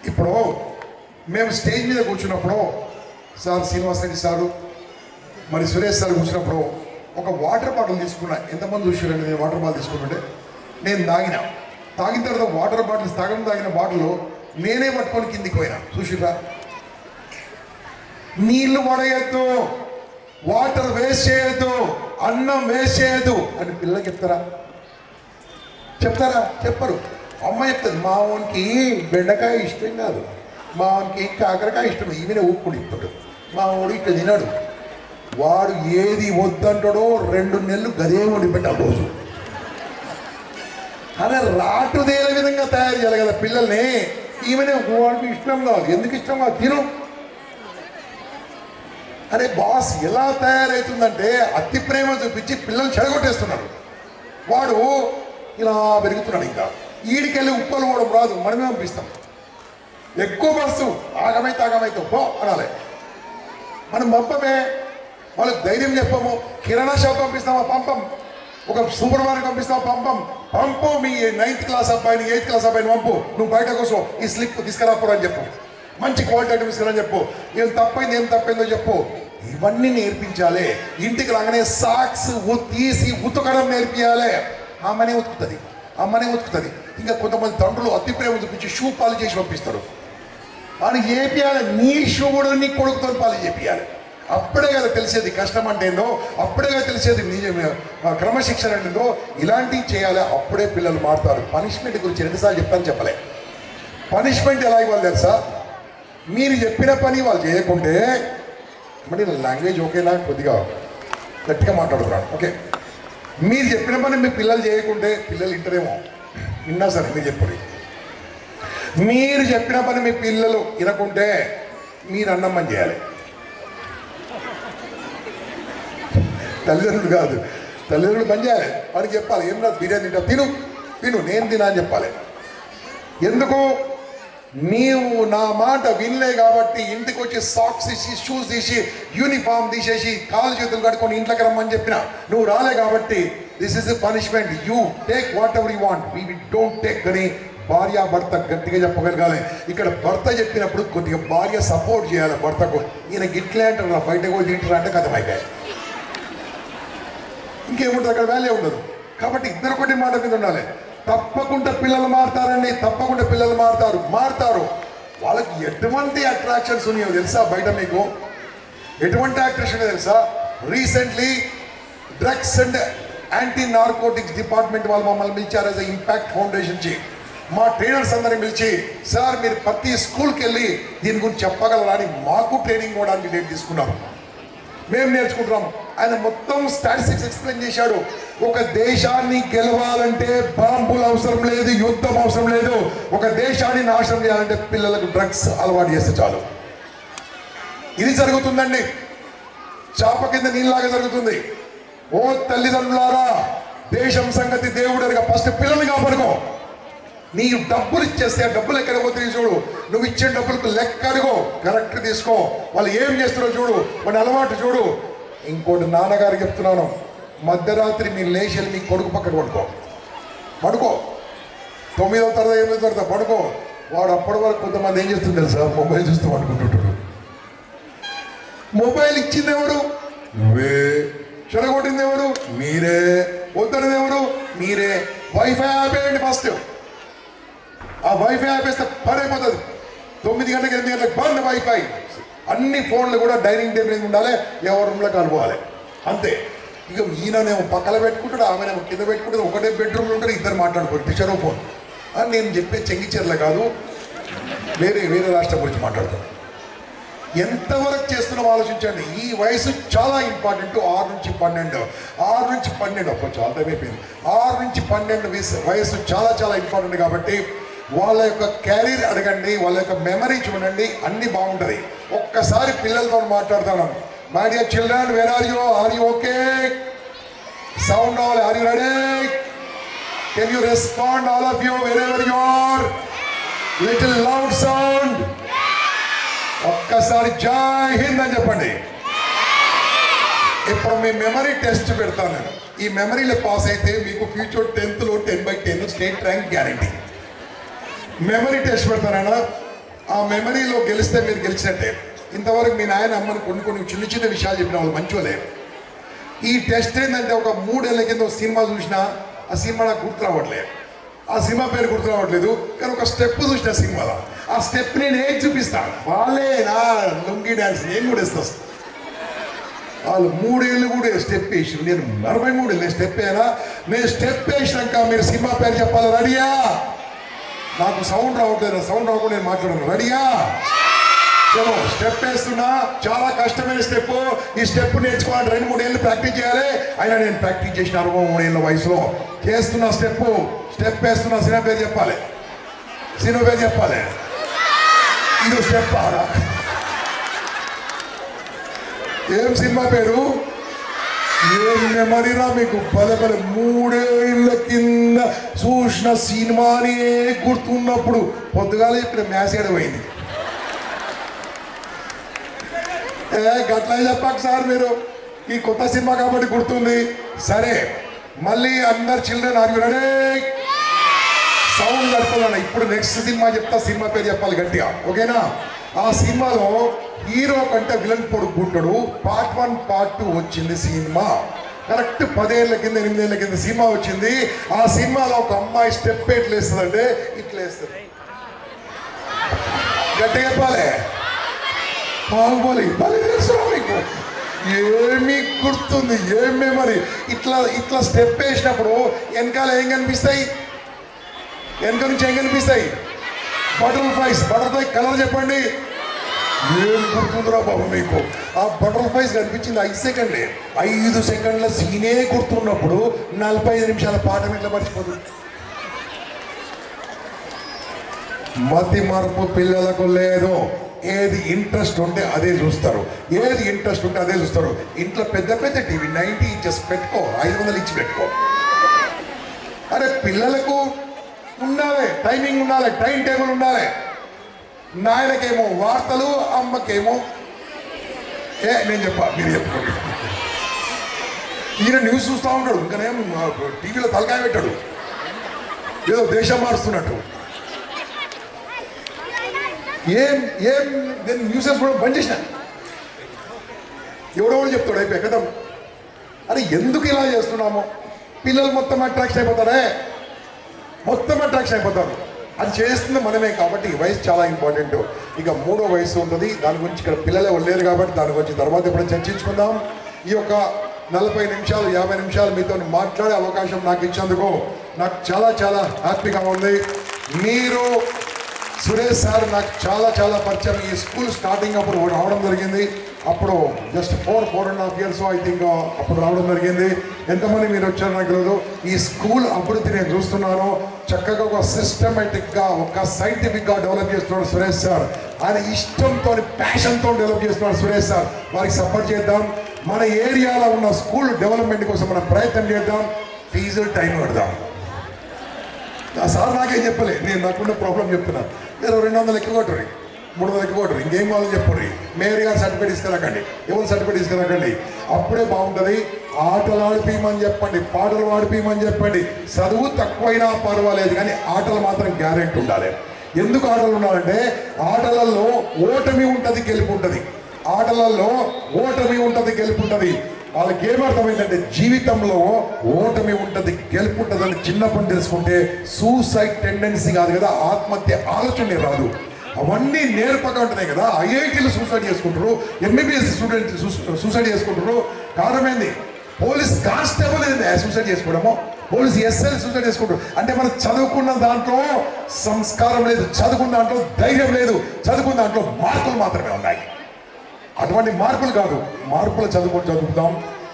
ఇప్పుడు మేము స్టేజ్ మీద కూర్చున్నప్పుడు సార్ శ్రీనివాస్ రెడ్డి సారు మరి సురేష్ సార్ కూర్చున్నప్పుడు ఒక వాటర్ బాటిల్ తీసుకున్నా. ఎంతమంది చూసారండి? నేను వాటర్ బాటిల్ తీసుకుంటుంటే నేను తాగిన తర్వాత వాటర్ బాటిల్ తాగిన బాటిల్ నేనే పట్టుకొని కిందికి పోయినా. చూసిరా, నీళ్లు పడేయద్దు, వాటర్ వేస్ట్ చేయొద్దు, అన్నం వేస్ట్ చేయొద్దు అని పిల్లలకి చెప్తారా? చెప్పరు. అమ్మ చెప్తుంది, మా వానికి బెండకాయ ఇష్టం కాదు, మా వానికి కాకరకాయ ఇష్టం, ఈమెనే ఊపుకుని ఇస్తాడు, మా వాడు ఇట్లా తినడు, వాడు ఏది వద్దంటాడో 2 నెలలు గదే వండి పెట్టాలి రోజు అనే రాటుదేల విధంగా తయారు చేయాలి కదా పిల్లల్ని. ఈమెనే వాడికి ఇష్టం కాదు, ఎందుకు ఇష్టం కాదు, తిను అరే బాస్ ఎలా తయారవుతుందంటే అతి ప్రేమ చూపించి పిల్లలు చెడగొట్టేస్తున్నారు. వాడు ఇలా పెరుగుతున్నాడు. ఇంకా ఈడికెళ్ళి ఉప్పలు కూడా రాదు, మనమే పంపిస్తాం. ఎక్కువ బస్సు ఆగమైతే పో అనాలి. మనం పంపమే, వాళ్ళకి ధైర్యం చెప్పము. కిరాణా షాప్ పంపిస్తామా? పంపం. ఒక సూపర్ మార్కెట్ పంపిస్తామా? పంపు. మీ 9th క్లాస్ అబ్బాయిని 8th క్లాస్ అబ్బాయిని పంపు. నువ్వు బయట కోసం ఈ స్లిప్ తీసుకురాపోరు అని చెప్పు, మంచి క్వాలిటీ ఐటమ్ తీసుకురా చెప్పు, ఏం తప్పైందో చెప్పు. ఇవన్నీ నేర్పించాలి. ఇంటికి రాగానే సాక్స్ తీసి ఉతకడం నేర్పియాలి. అమ్మనే ఉతుకుతుంది. ఇంకా కొంతమంది తండ్రులు అతి ప్రేమ చూపించి షూ పాలు చేసి పంపిస్తారు. వాడికి చేపియాలి, నీ షూ కూడా నీ కొడుకుతో పాలు చేపియాలి. అప్పుడే కదా తెలిసేది కష్టం అంటే ఏందో, అప్పుడే కదా తెలిసేది క్రమశిక్షణ ఏంటో. ఇలాంటివి చేయాలి, అప్పుడే పిల్లలు మారుతారు. పనిష్మెంట్ గురించి 2 సార్లు చెప్పలే. పనిష్మెంట్ ఎలా ఇవ్వాలి తెలుసా? మీరు చెప్పిన పని వాళ్ళు చేయకుంటే, మరి లాంగ్వేజ్ ఓకేనా? కొద్దిగా గట్టిగా మాట్లాడుతున్నాను, ఓకే. మీరు చెప్పిన పని మీ పిల్లలు చేయకుంటే పిల్లలు వింటారేమో, విన్నా సరే మీరు చెప్పండి. మీరు చెప్పిన పని మీ పిల్లలు వినకుంటే మీరు అన్నమ్మని చేయాలి. తల్లిదండ్రులు కాదు, తల్లిదండ్రులు పని చేయాలి. వాడికి చెప్పాలి, ఏం రాదు బిర్యానీ తింటా, తిను నేను తినా అని చెప్పాలి. ఎందుకు? నీవు నా మాట వినలే కాబట్టి ఇంటికి వచ్చి సాక్స్ తీసి షూస్ తీసి యూనిఫామ్ తీసేసి కాలు చేతులు కట్టుకొని ఇంట్లోకి రమ్మని చెప్పిన, నువ్వు రాలే కాబట్టి this is a punishment. You take what ever you want, we don't take అని భార్య భర్త గట్టిగా చెప్పగలగాలి. ఇక్కడ భర్త చెప్పినప్పుడు కొద్దిగా భార్య సపోర్ట్ చేయాలి భర్తకు. ఈయన గిట్లే అంటారు, బయటకు పోయి తింటారు అంటే కథం అయిపోయాయి, ఇంకేముంటుంది అక్కడ, వాల్యూ ఉండదు. కాబట్టి ఇద్దరు ఒకటి మాట మీద ఉండాలి. తప్పకుండా పిల్లలు మారుతారండి, తప్పకుండా పిల్లలు మారుతారు. వాళ్ళకి ఎటువంటి అట్రాక్షన్స్ ఉన్నాయో తెలుసా? బయట మీకు ఎటువంటి అట్రాక్షన్ తెలుసా? Recently drugs and anti narcotics department వాళ్ళు మమ్మల్ని పిలిచారు యాజ్ ఇంపాక్ట్ ఫౌండేషన్ చి. మా ట్రైనర్స్ అందరిని పిలిచి, సార్ మీరు ప్రతి స్కూల్కి వెళ్ళి దీని గురించి చెప్పగలరా అని మాకు ట్రైనింగ్ ఇవ్వడానికి డేట్ తీసుకున్నాము. మేము నేర్చుకుంటున్నాం. ఆయన మొత్తం స్టాటిస్టిక్స్ ఎక్స్ప్లెయిన్ చేశాడు. ఒక దేశాన్ని గెలవాలంటే బాంబులు అవసరం లేదు, యుద్ధం అవసరం లేదు. ఒక దేశాన్ని నాశనం చేయాలంటే పిల్లలకు డ్రగ్స్ అలవాటు చేస్తే చాలు. ఇది జరుగుతుందండి, చాప కింద నీళ్ళలాగా జరుగుతుంది. ఓ తల్లిదండ్రులారా, దేశం సంగతి దేవుడు ఫస్ట్ పిల్లల్ని కాపాడుకో. నీ డబ్బులు ఇచ్చేస్తే ఆ డబ్బులు ఎక్కడ పోతే చూడు, నువ్వు ఇచ్చే డబ్బులకు లెక్క అడుగు, కరెక్ట్ తీసుకో. వాళ్ళు ఏం చేస్తారో చూడు, వాళ్ళ అలవాటు చూడు. ఇంకోటి నాన్నగారికి చెప్తున్నాను, మధ్యరాత్రి మీరు లేచి మీ కొడుకు పక్కన పడుకో 9వ తరగతి 8వ తరగతి పడుకో. వాడు అప్పటి వరకు కొంతమంది ఏం చేస్తుంది తెలుసా? మొబైల్ చూస్తూ పడుకుంటుంటాడు. మొబైల్ ఇచ్చింది ఎవరు? నువ్వే. చెడగొట్టింది ఎవరు? మీరే. వద్దనేది ఎవరు? మీరే. వైఫై ఆపేయండి ఫస్ట్. ఆ వైఫై ఆపేస్తే పని అయిపోతుంది. 9 గంటలకు 8 గంటలకు బంద్ వైఫై. అన్ని ఫోన్లు కూడా డైనింగ్ టేబుల్ మీద ఉండాలి, ఎవరి రూమ్లో కనుకోవాలి, అంతే. ఇక ఈయననేమో పక్కన పెట్టుకుంటాడు, ఆమెనేమో కింద పెట్టుకుంటాడు, ఒకటే బెడ్రూమ్లో ఉంటాడు, ఇద్దరు మాట్లాడుకోండి పిక్చర్ ఫోన్ అని. నేను చెప్పే చెంగిచెర్ల కాదు, వేరే రాష్ట్రం గురించి మాట్లాడతాను. ఎంతవరకు చేస్తున్నాం ఆలోచించండి. ఈ వయసు చాలా ఇంపార్టెంట్. 6 నుంచి 12 చాలా టైం అయిపోయింది. 6 నుంచి 12 వయసు చాలా ఇంపార్టెంట్. కాబట్టి వాళ్ళ యొక్క క్యారీర్ అడగండి, వాళ్ళ యొక్క మెమరీ చూడండి, అన్నీ బాగుంటుంది. ఒక్కసారి పిల్లలతో మాట్లాడతాను. My dear children, where are you okay? Sound రావాలి. Are you ready? Can you respond all of you wherever you are? Little loud sound. ఒక్కసారి జై హింద్ అని చెప్పండి. ఇప్పుడు మీ మెమరీ టెస్ట్ పెడతాను నేను. ఈ మెమరీలో పాస్ అయితే మీకు ఫ్యూచర్ 10th లో 10/10 state rank guarantee. Memory test పెడతానైనా ఆ మెమరీలో గెలిస్తే మీరు గెలిచినట్టే. ఇంతవరకు మీ నాయన అమ్మని కొన్ని చిన్న చిన్న విషయాలు చెప్పిన వాళ్ళు మంచోలే. ఈ టెస్ట్ ఏంటంటే ఒక 3 ఏళ్ల కింద సినిమా చూసినా ఆ సినిమా నాకు గుర్తు రావట్లేదు, ఆ సినిమా పేరు గుర్తు రావట్లేదు, కానీ ఒక స్టెప్ చూసిన సినిమాలో ఆ స్టెప్ నేను ఏది చూపిస్తాను వాళ్ళే నా లొంగి డ్యాన్స్ నేను కూడా ఇస్తా. వాళ్ళు 3 ఏళ్ళు కూడా స్టెప్ వేసి నేను 43 ఏళ్ళు స్టెప్ వేయనా. నేను స్టెప్ వేసినాక మీరు సినిమా పేరు చెప్పాలి. రెడీయా? నాకు సౌండ్ రావట్లేదు, సౌండ్ రాకుండా నేను మాట్లాడను. రెడీయా? చలో స్టెప్ వేస్తున్నా. చాలా కష్టమైన స్టెప్. ఈ స్టెప్ నేర్చుకోవాలంటే 2-3 ఏళ్ళు ప్రాక్టీస్ చేయాలి. అయినా నేను ప్రాక్టీస్ చేసిన 63 ఏళ్ళ వయసులో చేస్తున్నా. స్టెప్ వేస్తున్నా. సినిమా పేరు చెప్పాలి. సినిమా పేరు చెప్పాలి. ఇది స్టెప్ ఆరా? ఏం సినిమా పేరు? ఏం మెమరీరా మీకు? 3 ఏళ్ళ కింద చూసిన సినిమాని గుర్తున్నప్పుడు పొద్దుగాల ఇప్పుడు మ్యాచ్ పోయింది. గట్లా చెప్పాక సార్ మీరు ఈ కొత్త సినిమా కాబట్టి గుర్తుంది. సరే మళ్ళీ అందరు చిల్డ్రన్ ఆర్గ్యూరే సౌండ్ నడపాలన్న. ఇప్పుడు నెక్స్ట్ సినిమా చెప్తా, సినిమా పేరు చెప్పాలి గట్టిగా, ఓకేనా? ఆ సినిమాలో హీరో కంటే విలన్ పొడుగుంటాడు. పార్ట్ 1 పార్ట్ 2 వచ్చింది సినిమా. కరెక్ట్ 10 ఏళ్ళ కింద 8 ఏళ్ళ కింద సినిమా వచ్చింది. ఆ సినిమాలో ఒక అమ్మాయి స్టెప్ ఎట్లా వేస్తుందంటే ఇట్లా వేస్తుంది. గట్టిగా చెప్పాలి. బాహుబలి మీకు ఏమి గుర్తుంది? ఏం మెమరీ? ఇట్లా స్టెప్ వేసినప్పుడు వెనకాల ఏం కనిపిస్తాయి? వెనక నుంచి ఏం కనిపిస్తాయి? బటర్ఫ్లైస్. బటర్ఫ్లై కలర్ చెప్పండి. ఏం గుర్తుందిరా బాబు మీకు? ఆ బటర్ఫ్లైస్ కనిపించింది 5 సెకండ్ల సీనే గుర్తున్నప్పుడు 45 నిమిషాల పాఠం ఎట్లా మర్చిపోతుంది? మతి మార్పు పిల్లలకు లేదు. ఏది ఇంట్రెస్ట్ ఉంటే అదే చూస్తారు. ఇంట్లో పెద్ద టీవీ 90 ఇంచెస్ పెట్టుకో, 500 ఇచ్చి పెట్టుకో. అరే పిల్లలకు ఉండాలి, టైమింగ్ ఉండాలి, టైం టేబుల్ ఉండాలి. నాయనకేమో వార్తలు, అమ్మకేమో నేను చెప్పా, మీరు చెప్పుకోండి. ఈయన న్యూస్ చూస్తూ ఉంటాడు, ఇంకానేమో టీవీలో తలకాయ పెట్టాడు, ఏదో దేశం మారుస్తున్నట్టు. నేను న్యూసెస్ కూడా బంద్ చేసిన. ఎవడెవడు చెప్తాడు అయిపోయి కదా. అరే ఎందుకు ఇలా చేస్తున్నామో? పిల్లలు మొత్తం అట్రాక్షన్ అయిపోతారు. అది చేస్తుంది మనమే కాబట్టి ఈ వయసు చాలా ఇంపార్టెంట్. ఇక 3వ వయసు ఉంటుంది, దాని గురించి ఇక్కడ పిల్లలు ఎవరు లేరు కాబట్టి దాని గురించి తర్వాత ఎప్పుడైనా చర్చించుకుందాం. ఈ యొక్క 40 నిమిషాలు 50 నిమిషాలు మీతో మాట్లాడే అవకాశం నాకు ఇచ్చినందుకు నాకు చాలా హ్యాపీగా ఉంది. మీరు సురేష్ సార్ నాకు చాలా పరిచయం. ఈ స్కూల్ స్టార్టింగ్ అప్పుడు రావడం జరిగింది. అప్పుడు జస్ట్ 4.5 years ఐ థింక్ అప్పుడు రావడం జరిగింది. ఎంతమంది మీరు వచ్చారు నాకు తెలియదు. ఈ స్కూల్ అభివృద్ధి నేను చూస్తున్నాను. చక్కగా ఒక సిస్టమేటిక్గా, ఒక సైంటిఫిక్గా డెవలప్ చేస్తున్నాడు సురేష్ సార్. ఆయన ఇష్టంతో, ప్యాషన్తో డెవలప్ చేస్తున్నాడు సురేష్ సార్. వారికి సపోర్ట్ చేద్దాం. మన ఏరియాలో ఉన్న స్కూల్ డెవలప్మెంట్ కోసం మనం ప్రయత్నం చేద్దాం. ఫీజులు టైం పెడదాం. ఆ సార్ నాకేం చెప్పలే, నేను నాకున్న ప్రాబ్లం చెప్తున్నా. మీరు 200 ఎక్కువ కొట్టరు, 300 ఎక్కువ కొట్టరు, ఇంకేం కావాలని చెప్పండి. మేయర్ గారు సర్టిఫికేట్ తీసుకురాకండి, ఎవరు సర్టిఫికేట్ తీసుకురాకండి. అప్పుడే బాగుంటుంది. ఆటలు ఆడిపోయమని చెప్పండి, పాటలు ఆడిపోయమని చెప్పండి. చదువు తక్కువైనా పర్వాలేదు కానీ ఆటలు మాత్రం గ్యారెంటీ ఉండాలి. ఎందుకు ఆటలు ఉండాలంటే ఆటలలో ఓటమి ఉంటుంది, గెలుపు ఉంటుంది. వాళ్ళకి ఏమర్థమైందంటే జీవితంలో ఓటమి ఉంటుంది, గెలుపు ఉంటుంది అని చిన్నప్పుడు తెలుసుకుంటే సూసైడ్ టెండెన్సీ కాదు కదా, ఆత్మహత్య ఆలోచనే రాదు. అవన్నీ నేర్పక ఉంటున్నాయి కదా. ఐఐటీలు సూసైడ్ చేసుకుంటారు, ఎంబీబీఎస్ స్టూడెంట్ సూసైడ్ చేసుకుంటారు. కారణమైంది పోలీస్ కానిస్టేబుల్ సూసైడ్ చేసుకోవడము, పోలీస్ ఎస్ఐ సూసైడ్ చేసుకుంటారు. అంటే మనం చదువుకున్న దాంట్లో సంస్కారం లేదు, చదువుకున్న దాంట్లో ధైర్యం లేదు, చదువుకున్న దాంట్లో మార్కులు మాత్రమే ఉన్నాయి. అటువంటి మార్పులు కాదు, మార్పులు చదువుదాం.